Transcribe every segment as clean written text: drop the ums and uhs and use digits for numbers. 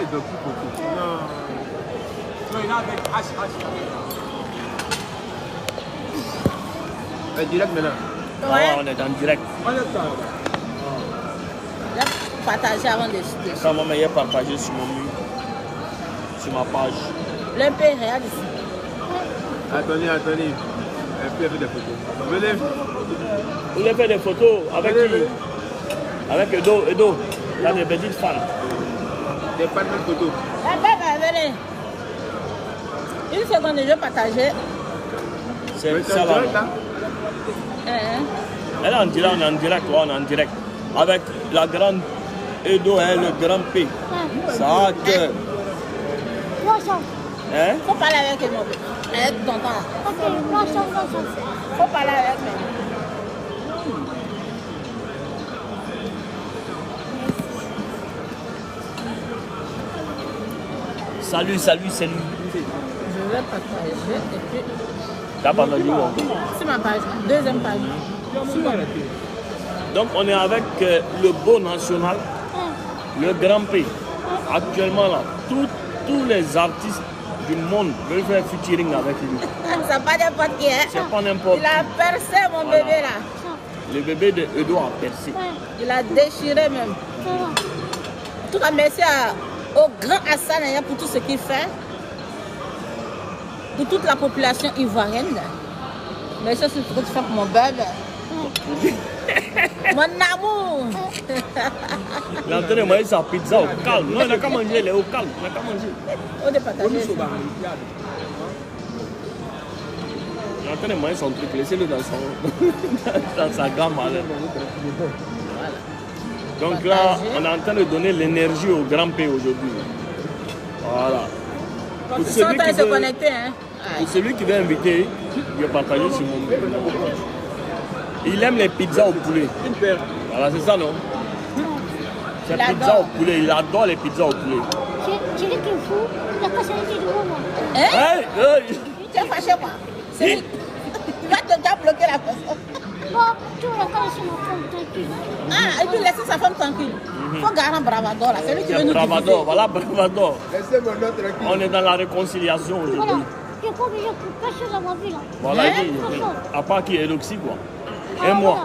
il donne plus beaucoup. Non. Non, il a avec H. Direct maintenant. Ouais. On est en direct. On est dans. Là, partager avant de Ça m'a meilleur partager sur mon mur, sur ma page. l'MP réel ici. Attendez. Elle peut faire des photos. Venez. Vous voulez faire des photos avec qui? Avec Edo. Il a des petites fans. Des fans de photos. Venez. Une seconde, je vais partager. C'est ça va. Elle est en direct, on est en direct, ouais, on est en direct. Avec la grande Edo et le grand P. Ça que. Hein? Faut parler avec moi. Avec tonton. Ok, moi ça. Faut parler avec moi. Salut. Je vais partager et puis. T'as partagé où? C'est ma page, deuxième page. Donc on est avec le beau national, le grand P. Actuellement là, tous les artistes du monde veulent faire featuring avec lui. C'est pas n'importe qui, hein? C'est pas n'importe Il a percé mon bébé là. Le bébé de Edo a percé. Il a déchiré même. En tout cas, merci au grand Hassan Aya pour tout ce qu'il fait. Pour toute la population ivoirienne. Merci aussi pour ce que tu fais pour mon bébé. Mon amour. Il est en train de manger sa pizza au calme. Non, il n'a qu'à manger, il est au calme. Il n'a qu'à manger. On est partagé. Il est en train de manger son truc. Laissez-le dans sa gamme. Donc là, on est en train de donner l'énergie au grand P aujourd'hui. Voilà. Ils sont en train de se connecter, hein? Pour celui qui veut inviter, il va partager sur mon mur. Il aime les pizzas au poulet. Voilà, c'est ça, non? C'est pizza au poulet. Il adore les pizzas au poulet. J'ai dit qu'il est fou, il a pas salé de moi. Hein? Hey. Tu es fâché, moi? C'est lui. Tu vas te bloquer la personne. Bon, tu vas la laisser ma femme tranquille. Ah, et puis laisser sa femme tranquille. Faut garder Bravador là. C'est lui qui veut nous Bravador, diviser. voilà Bravador. Laissez mon nom tranquille. On est dans la réconciliation Voilà, aujourd'hui. j'ai pas besoin de personne dans ma vie là. Voilà, Hein? à part qui est l'oxy, quoi. Ah, Et moi.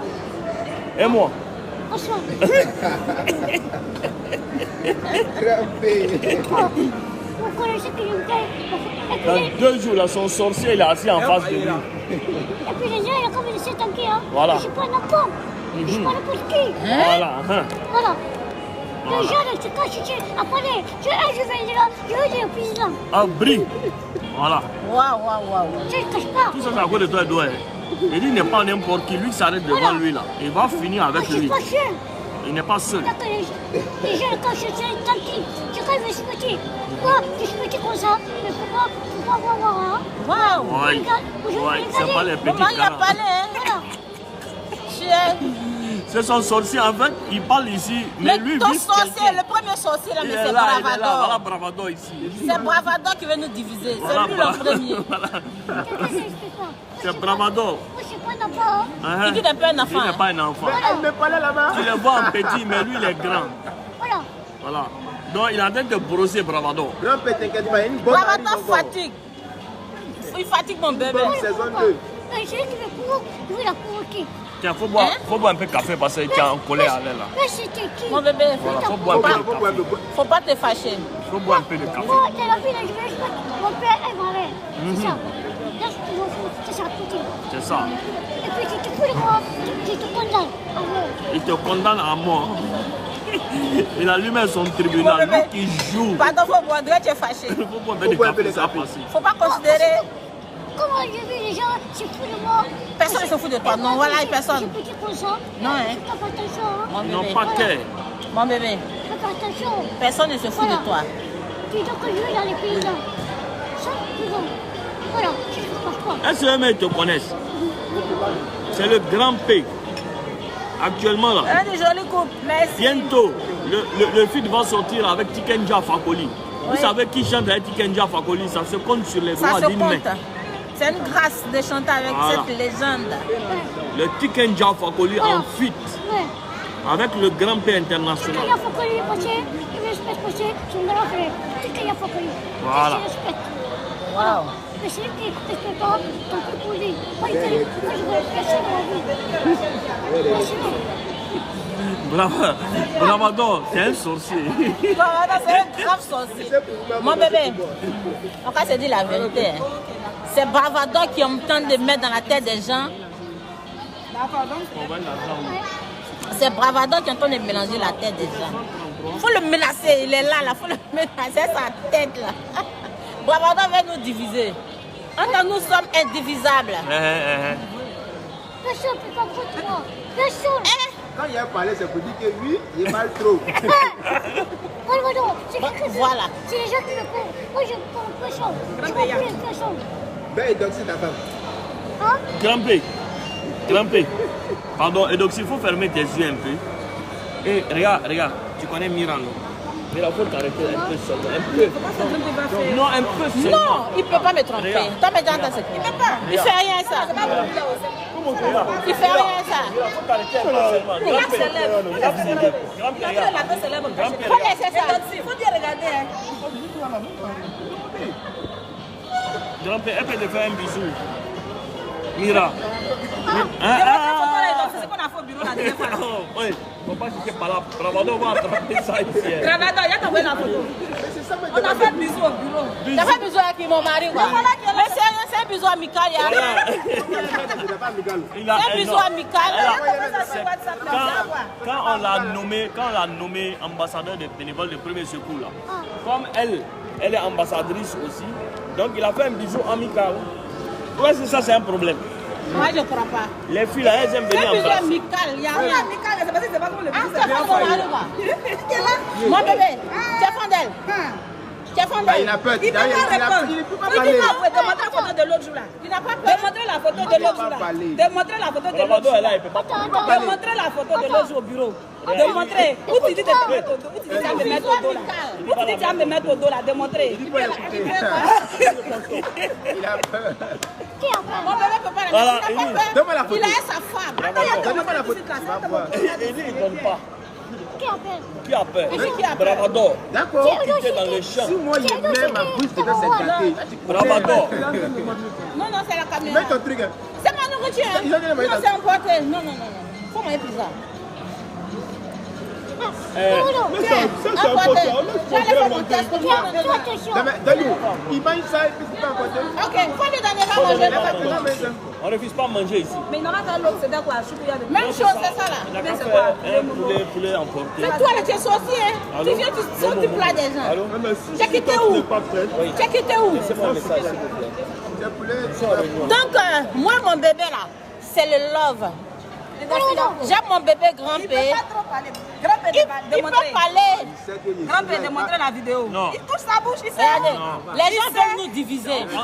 voilà. Et moi. Bonsoir. Vous connaissez que je me fais. Dans 2 jours, là, son sorcier, il est assis en face de lui. Et puis les gens, il a comme laissé tranquille. Hein. Voilà. Je suis pas un enfant. Je suis pas n'importe qui. Voilà. Voilà. Les gens ne se cachent. Apprenez, je vais venir là, je veux dire président. Ah, brille. Voilà. Waouh. Je ne cache pas. Tout ça, c'est à cause de toi, Edouard. Il dit, il n'est pas n'importe qui. Lui, s'arrête devant lui, là. Il va finir avec Je suis lui. pas seul. Il n'est pas seul. D'accord, les gens, quand je suis tranquille, je rêve, je suis petit. Moi, je suis petit comme ça, mais faut pas voir, hein. Waouh. Ouais, c'est pas les petits Comment il a canards. parlé, hein? Voilà. Chien. C'est son sorcier, en fait, il parle ici, mais lui, ton vise sorcier, quelqu'un. le premier sorcier là, Il mais est c'est là, il est là. Voilà Bravador. Bravador ici. C'est Bravador qui veut nous diviser. Voilà, C'est lui le premier. Voilà. Quelqu'un s'explique pas. C'est Bravador. Moi, je suis pas un enfant, hein. Il n'est pas un enfant. Il n'est pas un enfant. Elle me parlait là-bas. Tu le vois en petit, mais lui, il est grand. Voilà. Voilà. Donc, il est en train de brosser Bravador. Grand père, t'inquiète pas, une bonne Bravador arrive encore. fatigue. Il fatigue mon bébé. Bonne saison 2. Mais celui qui veut courir, je vais la provoquer. Tiens, faut boire un peu de café parce qu'il est en colère, elle est là. Mais c'était qui? Mon bébé, Voilà, faut boire un peu de café. faut pas te fâcher. Faut boire un peu de café. Moi, t'es la fille, là, je vais jouer. Mon père, elle m'arrête. C'est ça. Là, je m'en fous. C'est ça, petit. C'est ça. Et puis, si tu fous de moi, je te condamne à mort. Il te condamne à mort. Il a lui-même son tribunal, lui qui joue. Pardon, faut boire, tu es fâché. Il faut boire un peu de café, ça passe. Faut pas considérer. Comment j'ai vu les gens se foutent de moi? Personne ne se fout de toi. Non, voilà, personne. Je suis petit comme ça. Non, hein. Fais pas attention, hein. Mon Ils n'ont bébé. pas cœur. Mon bébé. Fais pas attention. Personne ne se fout de toi. Plutôt que je vais dans les pays là. Ça, c'est bon. Voilà, je ne passe pas. Est-ce que eux-mêmes te connaissent? C'est le grand P. Actuellement là. Un des jolis couples. Merci. Bientôt, le feed va sortir avec Tikenja Fakoli. Vous savez qui chante avec Tikenja Fakoli? Ça se compte sur les Ça doigts se d'une main. compte. C'est une grâce de chanter avec Voilà. cette légende. Le Tikenja Fakoli en fit. Ouais. Avec le grand-père Tu international. qu'il y a faut que lui passer, il respecte passer, son grand frère. Tu qu'il y a faut que lui. Voilà. Je respecte. Wow. Mais c'est lui qui respecte pas, tant pis pour lui. Moi, je veux rester dans la vie. Bravo. Bravado, c'est un sorcier. Bravado, c'est un grave sorcier. Mon bébé, on va se dire la vérité. Hein. C'est Bravado qui est en train de mettre dans la tête des gens. C'est Bravado qui est en train de mélanger la tête des gens. Il faut le menacer, il est là, il faut le menacer sa tête là. Bravado va nous diviser. Entre nous sommes indivisibles. Personne ne peut pas contre moi. Personne. Quand il y a parlé, c'est pour dire que lui, il parle trop. Voilà. C'est les gens qui me font. Moi, je ne parle personne. Je ne parle plus personne. Ben, et donc, c'est ta femme. Hein? Grimpé. Grimpé. Pardon, et donc il faut fermer tes yeux un peu. Et regarde, regarde, tu connais Mira, non? Mira, il faut t'arrêter un peu seul. Un peu. Non, un peu seul. Non, il ne peut pas me tromper. Toi, mais dans ta secret. Il ne fait rien ça. Il ne fait rien ça. Il faut t'arrêter un peu seulement. Grimpé. Comment c'est ça? Il faut dire regarder. Grimpé, elle peut te faire un bisou. Mira. C'est qu'on a fait au bureau la dernière fois. Oui, faut pas chercher par là. Bravado va attraper ça ici. Bravado, il y a t'envoyé la photo. On a fait bisou au bureau. T'as fait bisou avec mon mari quoi? Mais c'est un bisou amical. C'est un bisou amical. Quand on l'a nommé ambassadeur des bénévoles de premier secours là, comme elle est ambassadrice aussi, donc il a fait un bisou amical. Ouais, c'est ça, c'est un problème. Moi je ne crois pas. Les filles là, elles aiment venir C'est un bisou embrasser. amical. Il y a rien. Amical, c'est parce que c'est pas comme le bisou. C'est pas mon mari quoi. Mon bébé, tu es fondelle. Tu es fondelle. Il a peur. Il ne peut pas répondre. Il ne peut pas Il parler. dit démontrer la photo de l'autre jour là. Il n'a pas peur. Démontrer la photo de l'autre jour là. Démontrer la photo de l'autre Bravado jour est là, là. il peut pas parler. Démontrer la photo de l'autre jour au bureau. Démontrer. Où tu dis de te mettre au dos. Où tu dis de me mettre au dos là. Où tu dis de me mettre au dos là. Démontrer. Il a peur. Qui a peur? Mon bébé ne peut pas le Voilà, mettre. Il n'a Élie. pas peur. Donne-moi la photo. Il a sa femme. Donne-moi la photo. Tu vas voir. Il dit, il donne pas. Qui a peur? Qui a peur? Qui a peur? Bravado. D'accord. Qui était dans les champs. Si moi, je mets ma bouche dedans, c'est gâté. Bravado. Non, non, c'est la caméra. Mets ton truc. Hein. C'est ma nourriture. Hein. Ils ont donné Non, c'est emporté. Non, non, non. Faut manger pizza. Emporté. J'allais faire mon test. Attention. Donne-lui. Il mange ça et puis c'est pas emporté. Ok, faut lui donner la manger. On ne refuse pas de manger ici. Mais il n'aura qu'à l'autre, c'est d'accord, Même chose, c'est ça là. Il n'a qu'à faire un poulet emporté. Mais toi, là, tu es sorti, hein. Allô? Tu viens, tu sors du plat des gens. Allô? Tu as quitté où? Tu as quitté où? Laissez-moi un message, s'il vous plaît. C'est poulet. Donc, moi, mon bébé là, c'est le love. J'aime mon bébé grand-père. trop parler. Grand-père Il peut parler. Grand-père démontrer la vidéo. Non. Il touche sa bouche, il sait. Regardez, les gens veulent nous diviser. On dit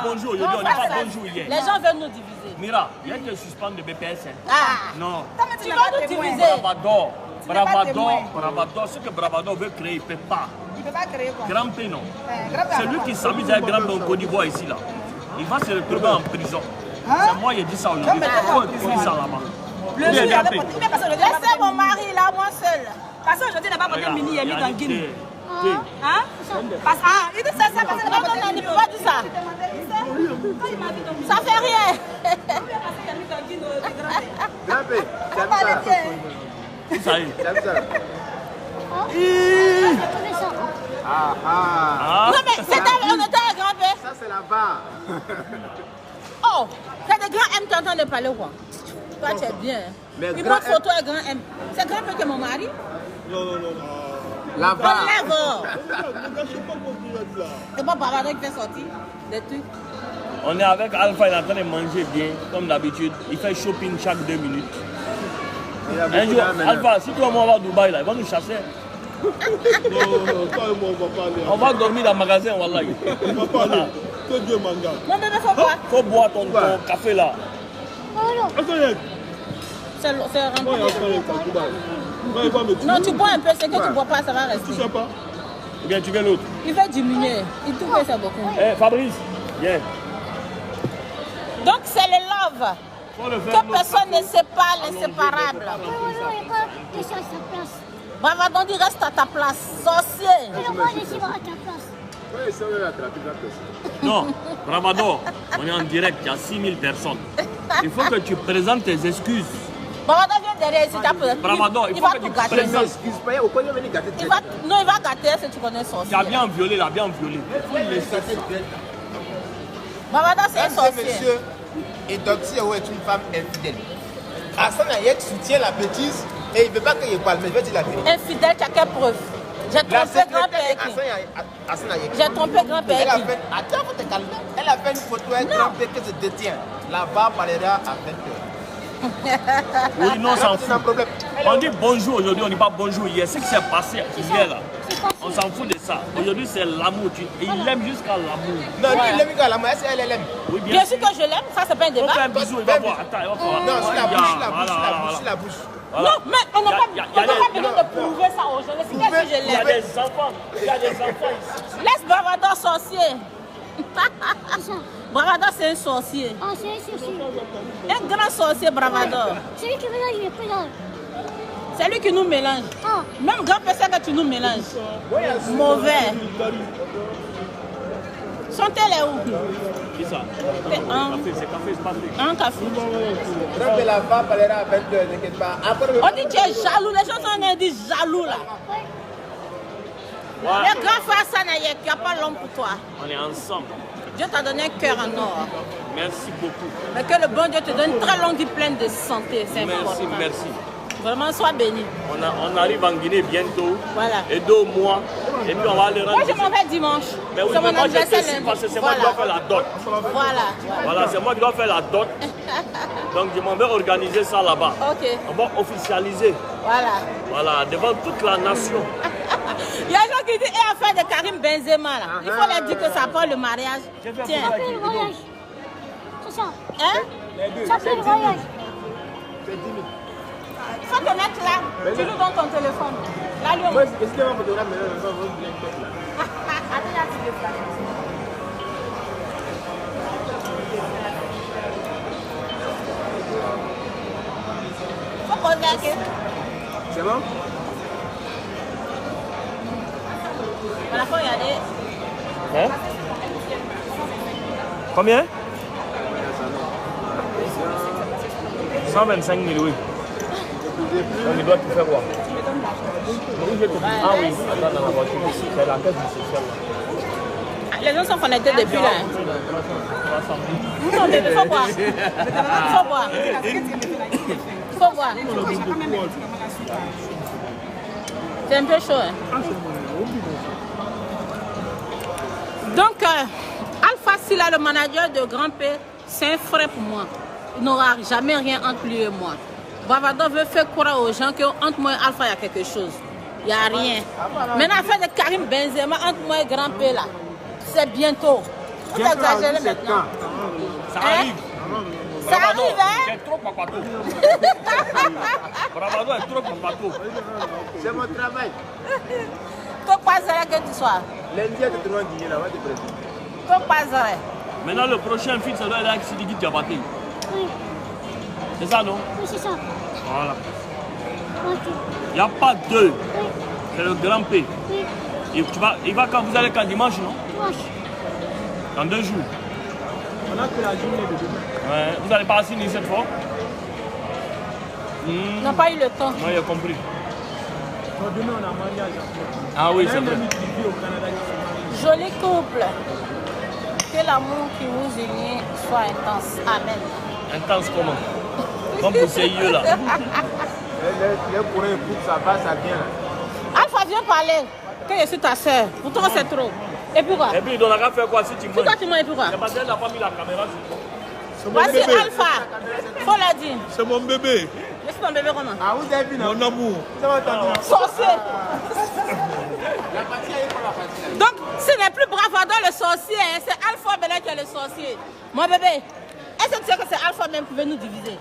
bonjour aujourd'hui, on dit pas bonjour hier. Les gens veulent nous diviser. Mira, viens te suspendre de BPS. Hein. Ah, Non. tu vas nous diviser. Bravado. n'es pas témoin. Bravado. Ce que Bravado veut créer, il ne peut pas. Il ne peut pas créer quoi. Grand P, non. Grand-père. C'est lui qui s'amuse avec Grand P en Côte d'Ivoire ici, là. Il va se retrouver en prison. C'est moi qui ai dit ça aujourd'hui. Il faut écouter ça là-bas. Le jour, il Grand avait P. porté. Mais parce que aujourd'hui, Laissez mon mari là, moi seul. parce qu'aujourd'hui, il n'a pas porté mini, il a mis dans Guinée. T. Hein? Parce que, il dit ça parce que Non, non, non, il ne peut pas dire ça. Ça fait rien. Grand-père, t'aimes ça. Ça y est. T'aimes ça. Reconnaissant. Ah ah. Ah. Non, mais c'est on était un grand-père. Ça, c'est la barre. Oh, c'est des grands M qui sont en train de parler quoi. Toi, tu es bien. Mais Il grand montre photo avec grand M. C'est grand-père qui est mon mari. La barre. Enlève. C'est pas Bravado qui fait sortir des trucs. On est avec Alpha, il est en train de manger bien, comme d'habitude. Il fait shopping chaque 2 minutes. Il a Un beaucoup jour, d'âme, maintenant. Alpha, si toi et moi on va à Dubaï, là, ils vont nous chasser. On va dormir dans le magasin, Wallah. Que Dieu m'en garde. Mon bébé, faut boire. Faut boire ton café là. Oh non. C'est Moi, il y a rempli. un frère qui est à Dubaï. Moi, il va me tuer. Non, tu bois un peu, c'est que tu bois pas, ça va Tu rester. sais pas? Ou bien tu veux l'autre. Il va diminuer. Il trouve que c'est beaucoup. Eh, Fabrice, viens. Donc c'est le love. Que personne ne sépare l'inséparable. Bravado dit reste à ta place. Sorcier. Non, Bravado, on est en direct, il y a 6000 personnes. Il faut que tu présentes tes excuses. Bravado vient derrière ici, Bravado, il faut que tu présentes. Non, il va gâter si tu connais sorcier. Tu as bien violé, là, bien violé. Bravado, c'est un sorcier. Monsieur, et Doxy est une femme infidèle. Hassan Ayek soutient la bêtise et il ne veut pas qu'il parle, mais je vais dire la vérité. Infidèle, tu as quelle preuve? J'ai trompé grand-père qui. J'ai trompé grand-père qui. Attends, faut te calmer. Elle a fait une photo avec grand-père qui se détient. La barre parlera à 20h. Oui, non, on s'en fout. On dit bonjour aujourd'hui, on ne dit pas bonjour hier. Ce qui s'est passé hier là, on s'en fout de ça. Aujourd'hui, c'est l'amour. Il l'aime jusqu'à l'amour. Non, lui, il l'aime jusqu'à l'amour. Est-ce qu'elle l'aime? Oui, bien sûr que je l'aime, ça c'est pas un débat. On fait un bisou, il va voir. Attends, il va voir. Non, sur la bouche, la bouche. Voilà. Non, mais on n'a pas besoin de prouver ça aujourd'hui. C'est que je Il y a l'aime. des enfants ici. Laisse Bravado sorcier. Bravado, c'est un sorcier. Ah, c'est un sorcier. Un grand sorcier, Bravado. C'est lui qui mélange les pédales. C'est lui qui nous mélange. Ah. Même grand-père sait que tu nous mélanges. Mauvais. Son tel est où? Qui ça? C'est un café, c'est pas fait. Un café. Donc, la barre parlera à 20h, t'inquiète pas. On dit que tu es jaloux. Les gens sont en disent jaloux là. Le grand frère Sanayek, il n'y a pas l'homme pour toi. On est ensemble. Dieu t'a donné un cœur en or. Merci beaucoup. Mais que le bon Dieu te donne une très longue vie pleine de santé. C'est important. Merci. Vraiment, sois béni. On arrive en Guinée bientôt. Voilà. Et 2 mois. Et puis on va aller rendre. Moi, je m'en vais dimanche. Mais oui, c'est mais mon moi je anniversaire te suis lundi. parce que c'est moi qui dois faire la dot. Voilà, c'est moi qui dois faire la dot. Donc je m'en vais organiser ça là-bas. Ok. On va officialiser. Voilà, devant toute la nation. Il y a des gens qui disent, et affaire de Karim Benzema là. Il faut leur dire que ça parle le mariage. Tiens. Ça fait le voyage. C'est ça. Hein? Ça fait le voyage. Il faut te mettre là. Tu lui donnes ton téléphone. Là, lui, on... Est-ce qu'il y a un photographe maintenant? On va bien faire là. Attends, il y a un petit peu. Faut qu'on regarde. C'est bon? On a pas regardé. Hein? Combien? 125 000, oui. Donc il doit tout faire voir. Ah oui, attends, dans la voiture ici, c'est la caisse du social. Les gens sont connectés depuis là. Non, bébé, faut boire. Faut boire. Faut boire. C'est un peu chaud. Hein? Donc, Alpha Silla, le manager de Grand-P, c'est un frère pour moi. Il n'aura jamais rien entre lui et moi. Bravado veut faire croire aux gens qu'entre moi et Alpha, il y a quelque chose. Il n'y a rien. Maintenant, l'affaire de Karim Benzema, entre moi et Grand-P, là, c'est bientôt. Vous exagérez maintenant. Ça arrive. Ça arrive, hein? C'est trop papato. Bravado est trop papato. C'est mon travail. Faut pas que tu sois. Lundi, tu te trouves en Guinée là, va te présenter. Faut pas arrêter. Maintenant, le prochain film, ça doit être avec Sidiki Diabaté. Oui. C'est ça, non? Oui, c'est ça. Voilà. Ok. Il n'y a pas deux. Oui. C'est le grand P. Oui. Il va quand vous allez quand dimanche, non? Dimanche. Dans 2 jours. On a que la journée de demain. Ouais. Vous n'allez pas signer cette fois? On n'a pas eu le temps. Moi, j'ai compris. Donc demain, on a un mariage. Ah oui, c'est Un vrai. ami qui vit au Canada qui se marie. Joli couple. Que l'amour qui vous unit soit intense. Amen. Intense comment? Comme pour ces yeux là. Les courants écoutent, ça va, ça vient. Alpha, viens parler. Que je suis ta soeur. Pour toi, c'est trop. Et puis quoi? Et puis, il doit faire quoi si tu Pourquoi manges? tu m'as et puis quoi? C'est parce qu'elle n'a pas mis la caméra sur toi. C'est mon Voici bébé. Alpha. Faut le dire. C'est mon bébé. Je suis ton bébé comment? Ah, vous avez vu, non? Mon amour. Vous avez entendu? Sorcier. Donc, ce n'est plus Bravado le sorcier, hein, c'est Alpha Bellet qui est le sorcier. Mon bébé, est-ce que tu sais que c'est Alpha même qui veut nous diviser?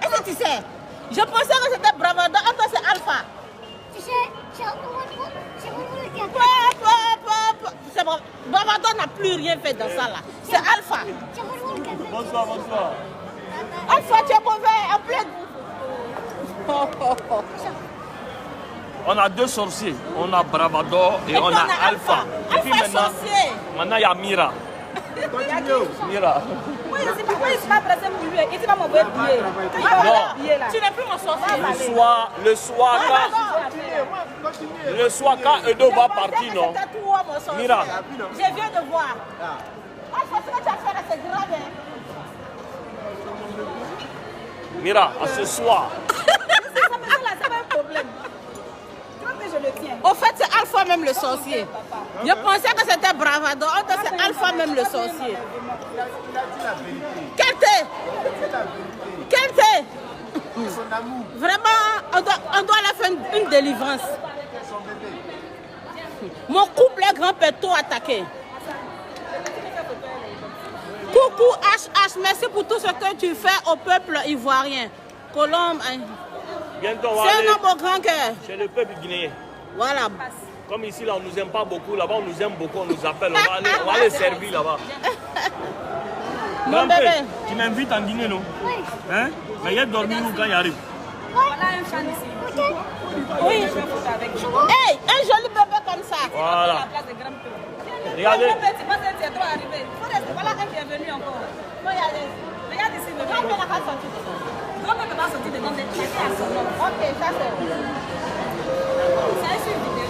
Est-ce que tu sais? Je pensais que c'était Bravado, attends, c'est Alpha. Tu sais, c'est Rouloulou qui a C'est Bravado n'a plus rien fait dans ça là. C'est Alpha. C'est Rouloulou qui a fait. Bonsoir, bonsoir. Alpha, tu es mauvais, en plein. On a deux sorciers. On a Bravador et on a Alpha. Et puis maintenant il y a Mira. Mira. Oui, il ne pas pressé pour lui. Il va m'envoyer billet. Tu n'es plus mon sorcier. Le soir quand Edo va partir, non? Mira. Je viens de voir. Alpha, ce que tu as fait là, c'est grave. Mira, à ce soir. C'est pas un problème. Je le tiens. Au fait, c'est Alpha même le sorcier. Je pensais que c'était Bravado. Oh, c'est Alpha même le sorcier. Kente! Vraiment, on doit à la faire une délivrance. Mon couple est grand-père tout attaqué. Coucou HH, merci pour tout ce que tu fais au peuple ivoirien. Colombe. Bientôt, c'est un homme au grand cœur. C'est le peuple guinéen. Voilà. Comme ici, là, on ne nous aime pas beaucoup. Là-bas, on nous aime beaucoup. On nous appelle. On va aller servir là-bas. Mon bébé. Tu m'invites en Guinée, non? Oui. Hein? Mais il y a dormi où quand il arrive? Voilà un fan ici. Oui. Hey, un joli bébé comme ça. Voilà. Regardez. Voilà un qui est venu encore. Regarde ici. Grand-père n'a pas sorti dedans. Grand-père n'a pas sorti dedans. Mais tu es à son nom. Ok, ça c'est. C'est une vidéo.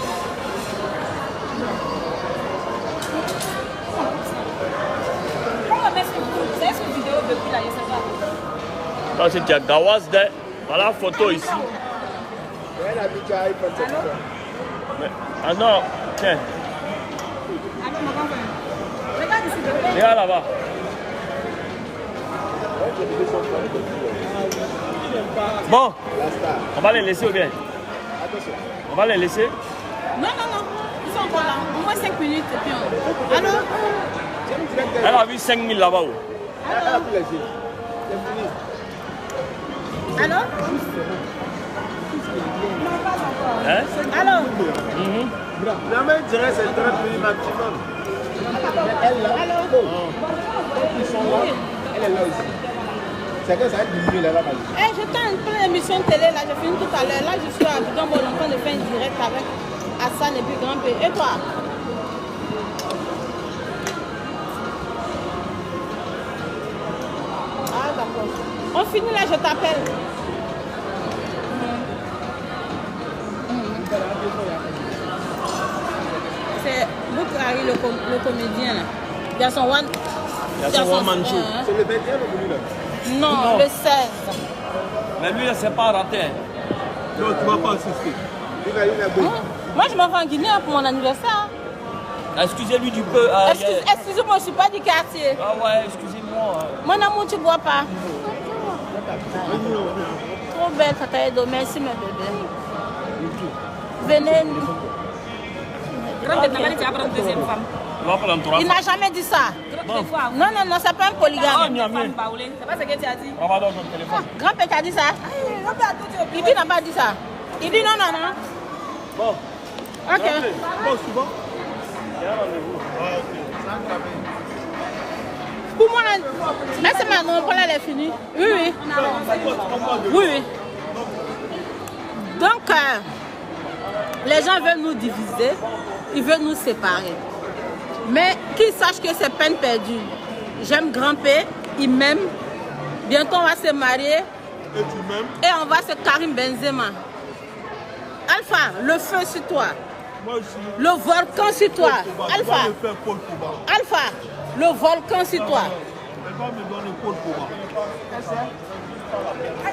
Comment mettre sur vous? C'est une vidéo depuis là, je ne sais pas. Ça, c'est Gawazde. Voilà la photo ici. Ah non, tiens. Regarde ici. Regarde là-bas. Bon, on va les laisser ou bien? On va les laisser? Non. Ils sont encore là. Au moins 5 minutes et puis on... Allô? Elle a vu 5 000 là-bas. Allô? Hein? Allô? La main dirait c'est 30 minutes maximum. Allô? Elle est là aussi. C'est que ça va diminuer là-bas. Hey, j'étais en pleine émission de télé, là, j'ai fini tout à l'heure. Là, je suis à Bidon, en train de faire une direct avec Hassan et puis Grand P. Et toi? Ah, d'accord. On finit là, je t'appelle. C'est Boukari, le comédien, là. Il y a son one... Il y a son one-man show. C'est le 21 au bout là. Non, le 16. Mais lui, il ne s'est pas raté. Non, tu ne vas pas assister. Moi, je m'en vais en Guinée pour mon anniversaire. Excusez-lui du peu. Excusez-moi, je ne suis pas du quartier. Ah ouais, excusez-moi. Mon amour, tu ne bois pas. Trop belle, Tata Edo. Merci, mes bébés. Venez. Grand-père n'a pas dit tu vas prendre une deuxième femme. Il n'a jamais dit ça. Non, c'est pas un polygame. C'est pas ce que tu as dit. On va dans ton téléphone. Grand-père t'a dit ça? Il dit n'a pas dit ça. Il dit non. Bon. Ok. Bon, souvent. Pour moi, est-ce que ma non, elle est finie? Oui. Donc, les gens veulent nous diviser, ils veulent nous séparer. Mais qu'ils sachent que c'est peine perdue. J'aime Grand-Père, il m'aime. Bientôt, on va se marier. Et tu m'aimes? Et on va se Karim Benzema. Alpha, le feu sur toi. Moi aussi. Le volcan sur toi. Alpha, Alpha, le volcan sur toi. elle va me donner Paul Pouba.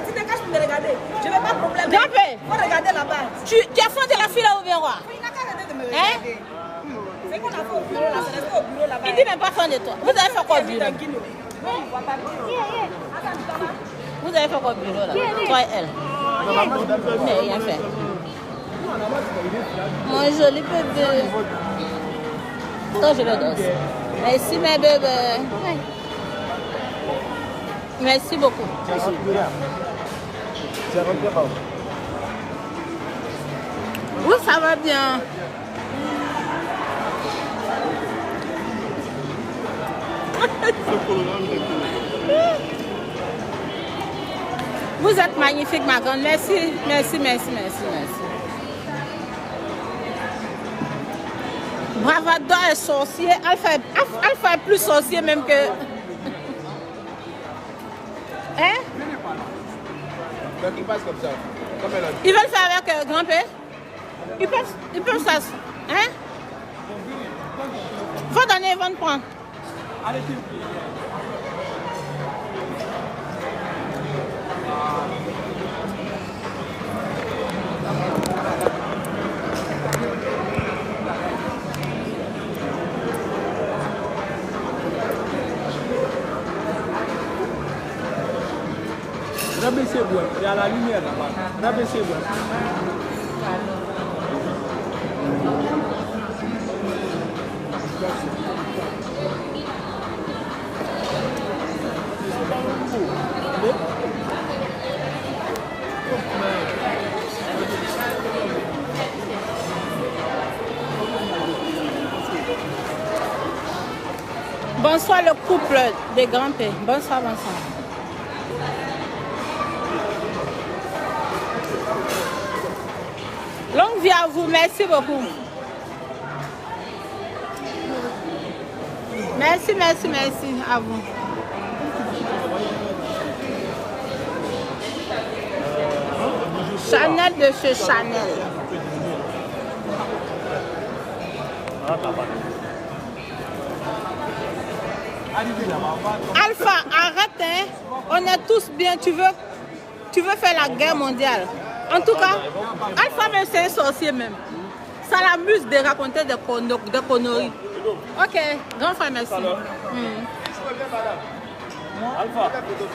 Tu te caches pour me regarder. Je ne vais pas problème. Grand-père, Faut regarder là-bas. tu as fait de la fille là ou bien quoi? Il n'a qu'à arrêter de me regarder. C'est qu'on a fait au bureau là, c'est resté au bureau là-bas. Il dit même pas fan de toi. Vous avez fait quoi au bureau? Vous avez fait quoi au bureau là? Toi et elle. Mais rien fait. Mon joli bébé. Toi, je le danse. Merci mes bébés. Merci beaucoup. Oui, ça va bien. Vous êtes magnifique, ma grande. Merci, merci, merci, merci, merci. Bravado est sorcier. Alpha est plus sorcier même que... Hein? Donc il passe comme ça. Comme elle a dit. Ils veulent faire avec grand-père? Ils peuvent ça. Hein? Faut donner, ils vont prendre. Allez, rabaissez-vous, il y a la lumière là-bas. Rabaissez-vous. Bonsoir le couple des grands-pères. Bonsoir, bonsoir. Longue vie à vous, merci beaucoup. Merci, merci, merci à vous. Chanel de chez Chanel. Alpha, arrête, hein. On est tous bien. Tu veux faire la guerre mondiale. En tout cas, Alpha même c'est un sorcier même. Ça l'amuse de raconter des conneries. Ok, grand frère, merci. Alpha,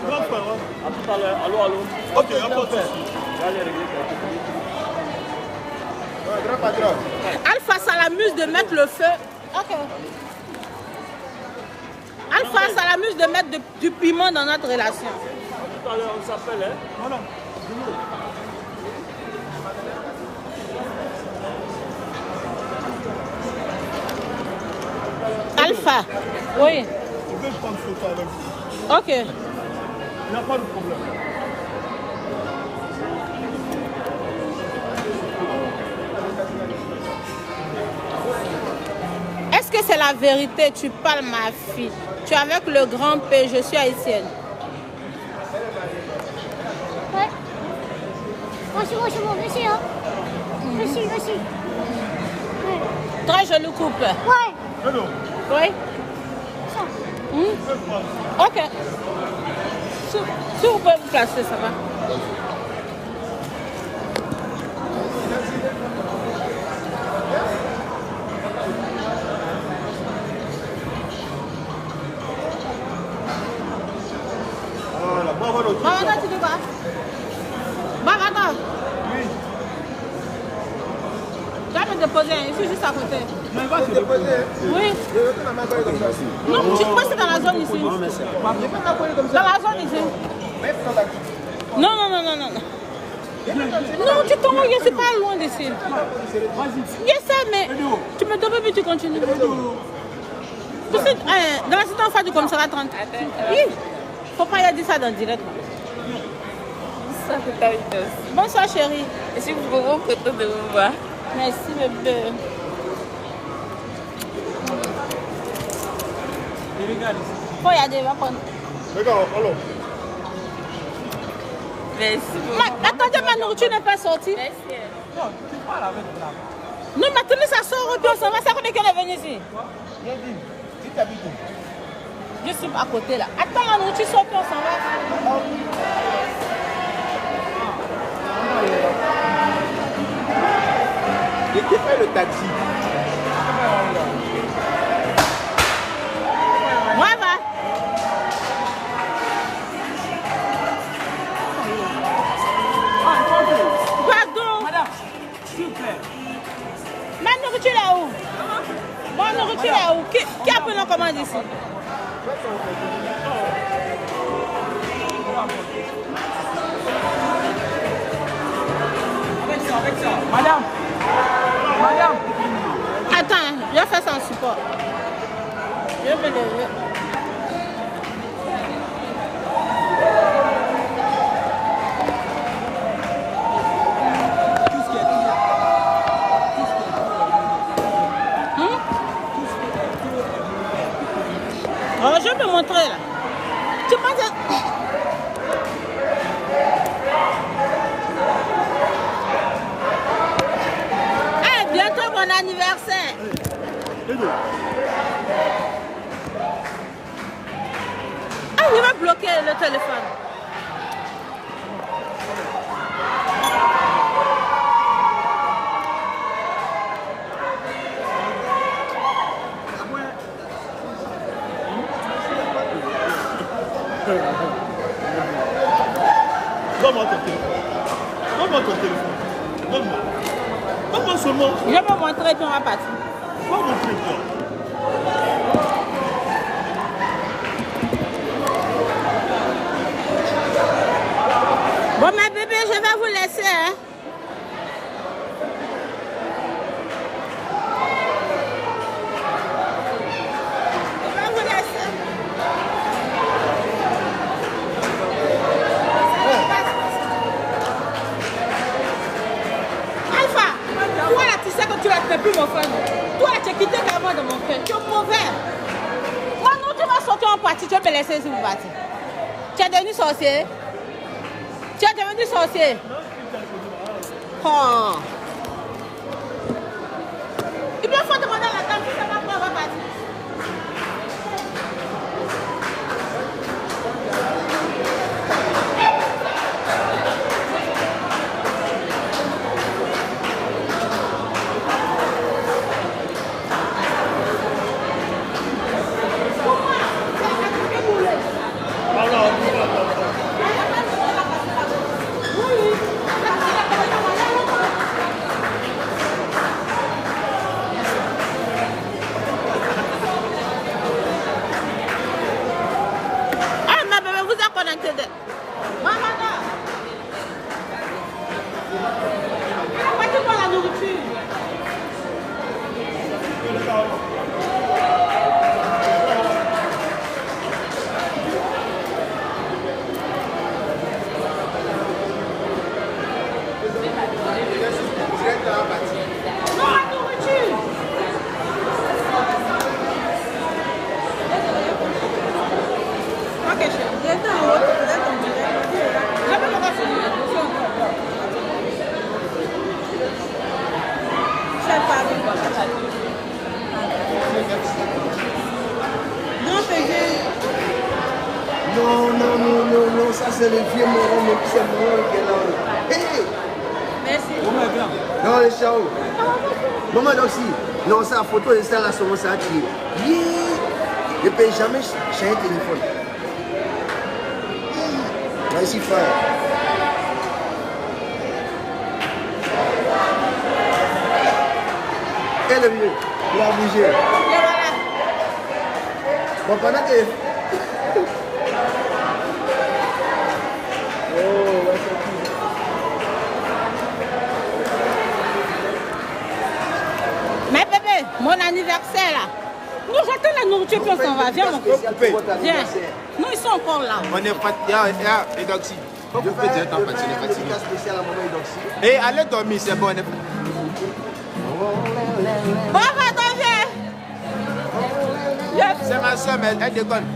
Grand frère, à tout à l'heure. Allô, allô. ok, il n'y a pas de souci. Je vais aller régler Ouais, grand patron. Alpha, ça l'amuse de mettre le feu. Ok. Alpha, ça l'amuse de mettre du piment dans notre relation. tout à l'heure, on s'appelle, hein. Voilà. Alpha, oui. Je vais prendre photo avec vous. Ok. Il n'y a pas de problème. Est-ce que c'est la vérité? Tu parles, ma fille. Tu es avec le grand P, je suis haïtienne. Ouais. Moi, c'est bon, merci, hein. Merci, merci. Ouais. Très joli couple. Ouais. Hello. Oui. Ça. Ok. Si vous pouvez vous placer, ça va. Voilà, bravo. Bavada, tu dis quoi? Bavada. Oui. Tu vas me déposer, je suis juste à côté. Mais il va se Déposer. Oui. Je vais faire ma main comme ça. Non, tu peux rester dans la zone ici. Je vais faire ma main comme Dans ça. la zone ici. Mais dans la Non, non, non, non, non. Non, tu tombes, je ne suis pas loin d'ici. Je sais, mais tu me donnes puis tu continues. Tu sais, dans la cité en face du commissariat 30. Oui. Faut pas y aller dire ça dans le direct. Bonsoir, chérie. Je suis vraiment contente de vous voir. Merci, bébé. Faut y aller, va prendre. Regarde, allons. Merci beaucoup. Attendez, ma nourriture n'est pas sortie. Merci. Non, maintenant ça sort, puis on s'en va. Ça connaît qu'elle est venue ici. Viens dire. Si tu habites où? Je suis à côté là. Attends, la nourriture sort, puis on s'en va. Je t'ai fait le taxi. Ouais, va. Pardon. Madame, s'il vous plaît. Ma nourriture là où? Ma nourriture là où? Qui a pris nos commandes ici? Avec ça. Madame. Madame. Attends, je vais faire ça en support. Je vais lever. montrer là. Tu penses... Eh, bientôt mon anniversaire. Ah, il va bloquer le téléphone. Donne-moi ton téléphone. Donne-moi ton téléphone. Donne-moi. Donne-moi seulement. Je vais vous montrer puis on va partir. Va montrer toi. Bon, ma bébé, je vais vous laisser. Hein? Je vais vous laisser. Alpha, toi là, tu sais que tu n'es plus mon frère. Toi là, tu es quitté carrément de mon cœur. Tu es mauvais. Moi, non, tu vas sortir en partie. Tu vas me laisser si vous partez. Tu es devenu sorcier. Tu es devenu sorcier. Oh. Il me faut demander à la dame si ça va pas, on va partir. Non, ça c'est le vieux moron, mais c'est moron qui est là. Hey! Merci. Non, les chao. Maman aussi. Non, ça, photo de ça là, sur mon sac. Je ne peux jamais changer le téléphone. Vas-y, frère. Et le vieux, il a bougé. Bon, pendant que... Mais bébé, mon anniversaire là. Nous j'attends la nourriture puis on s'en va. Viens mon copain. Viens. Nous ils sont encore là. On est pas... Et Doxy. Je peux dire t'en fatigué, fatigué. Et allez dormir, c'est bon. Bon, attends, viens. C'est ma soeur, mais elle déconne.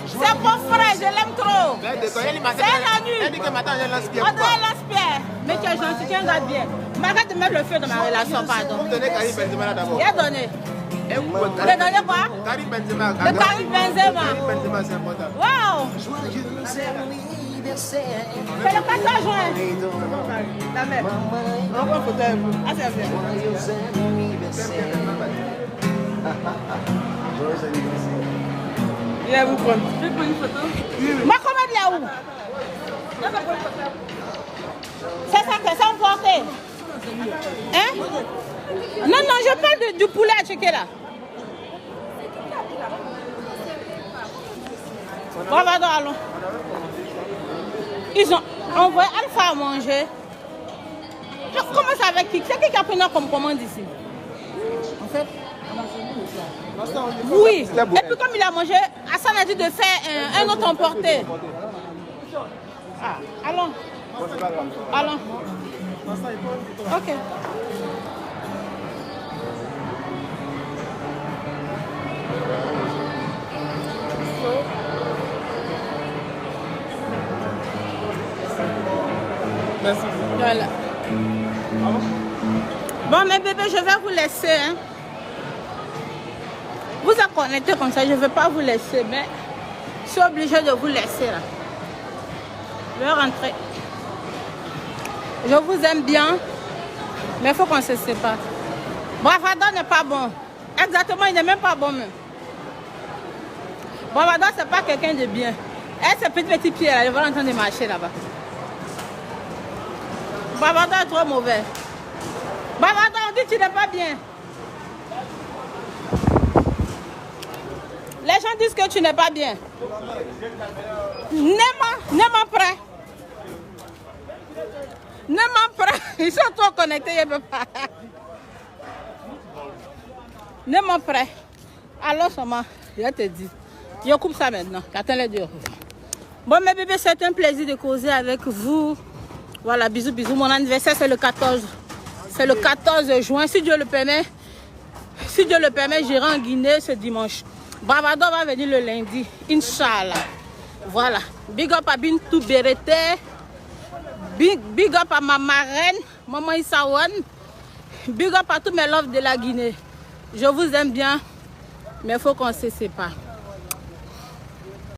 C'est mon frère, je l'aime trop. C'est la nuit. Elle dit que maintenant elle lance-pierre. On doit lance-pierre. Mais tu es gentil, tu es un gars bien. Mais arrête de mettre le feu dans ma relation, pardon. Vous donnez Karim Benzema là d'abord. Il a donné. Vous avez donné quoi? Karim Benzema. Le Karim Benzema. Karim Benzema, c'est important. Waouh! C'est le 14 juin. La mère. On prend photo avec vous. Ah, c'est bien. Viens vous prendre. Tu veux prendre une photo? Ma commande là où? C'est ça que ça emporté. Hein? Non, non, je parle du poulet à checker là. Bon, pardon, allons. Ils ont envoyé Alpha à manger. Comment ça avec qui? C'est qui a pris notre comme commande ici? En fait, oui. Et puis comme il a mangé, Hassan a dit de faire un autre emporté. Ah, allons. Allons. Ok. Bon, mes bébés, je vais vous laisser. Hein. Vous êtes connectés comme ça, je ne vais pas vous laisser, mais je suis obligée de vous laisser là. Je vais rentrer. Je vous aime bien, mais il faut qu'on se sépare. Bravado n'est pas bon. Exactement, il n'est même pas bon même. Bravado, c'est pas quelqu'un de bien. Et ces petits pieds là, je vais l'entendre marcher là-bas. Bravado est trop mauvais. Bravado, on dit que tu n'es pas bien. Les gens disent que tu n'es pas bien. Nema prêt. Nema prêt. Ils sont trop connectés, je ne peux pas. Nema prêt. Alors, seulement, je te dis. Je coupe ça maintenant. Attends les deux. Bon, mes bébés, c'est un plaisir de causer avec vous. Voilà, bisous, bisous. Mon anniversaire, c'est le 14. C'est le 14 juin. Si Dieu le permet, j'irai en Guinée ce dimanche. Bravado va venir le lundi, Inch'Allah. Voilà. Big up à Bintou Berete. Big up à ma marraine, Maman Issaouane. Big up à tous mes loves de la Guinée. Je vous aime bien, mais il faut qu'on se sépare.